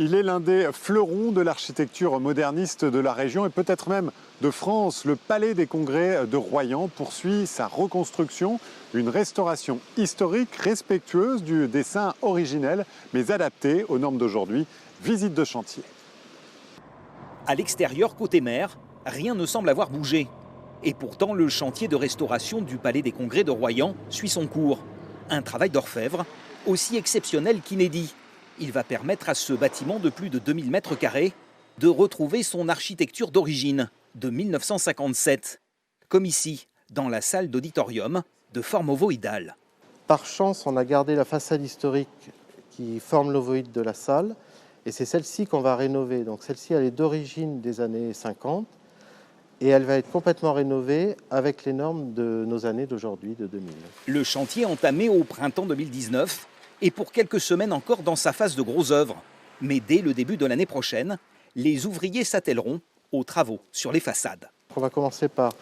Il est l'un des fleurons de l'architecture moderniste de la région et peut-être même de France. Le Palais des Congrès de Royan poursuit sa reconstruction, une restauration historique respectueuse du dessin originel mais adaptée aux normes d'aujourd'hui. Visite de chantier. À l'extérieur, côté mer, rien ne semble avoir bougé. Et pourtant, le chantier de restauration du Palais des Congrès de Royan suit son cours. Un travail d'orfèvre aussi exceptionnel qu'inédit. Il va permettre à ce bâtiment de plus de 2000 mètres carrés de retrouver son architecture d'origine, de 1957. Comme ici, dans la salle d'auditorium, de forme ovoïdale. Par chance, on a gardé la façade historique qui forme l'ovoïde de la salle. Et c'est celle-ci qu'on va rénover. Donc celle-ci, elle est d'origine des années 50. Et elle va être complètement rénovée avec les normes de nos années d'aujourd'hui, de 2000. Le chantier entamé au printemps 2019 est pour quelques semaines encore dans sa phase de gros œuvre. Mais dès le début de l'année prochaine, les ouvriers s'attelleront aux travaux sur les façades. On va commencer par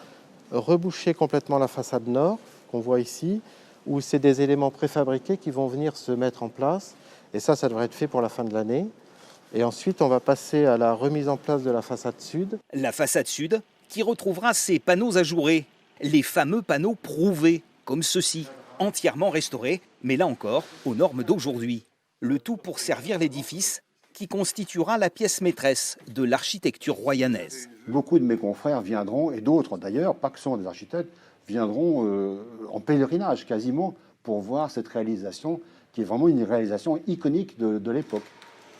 reboucher complètement la façade nord, qu'on voit ici, où c'est des éléments préfabriqués qui vont venir se mettre en place. Et ça devrait être fait pour la fin de l'année. Et ensuite, on va passer à la remise en place de la façade sud. La façade sud qui retrouvera ses panneaux ajourés, les fameux panneaux prouvés, comme ceux-ci, entièrement restaurés, mais là encore, aux normes d'aujourd'hui. Le tout pour servir l'édifice qui constituera la pièce maîtresse de l'architecture royanaise. Beaucoup de mes confrères viendront, et d'autres d'ailleurs, pas que ce sont des architectes, viendront en pèlerinage quasiment pour voir cette réalisation qui est vraiment une réalisation iconique de l'époque.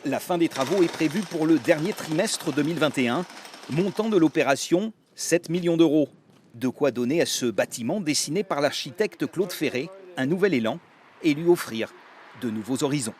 La fin des travaux est prévue pour le dernier trimestre 2021. Montant de l'opération, 7 millions d'euros. De quoi donner à ce bâtiment dessiné par l'architecte Claude Ferré un nouvel élan et lui offrir de nouveaux horizons.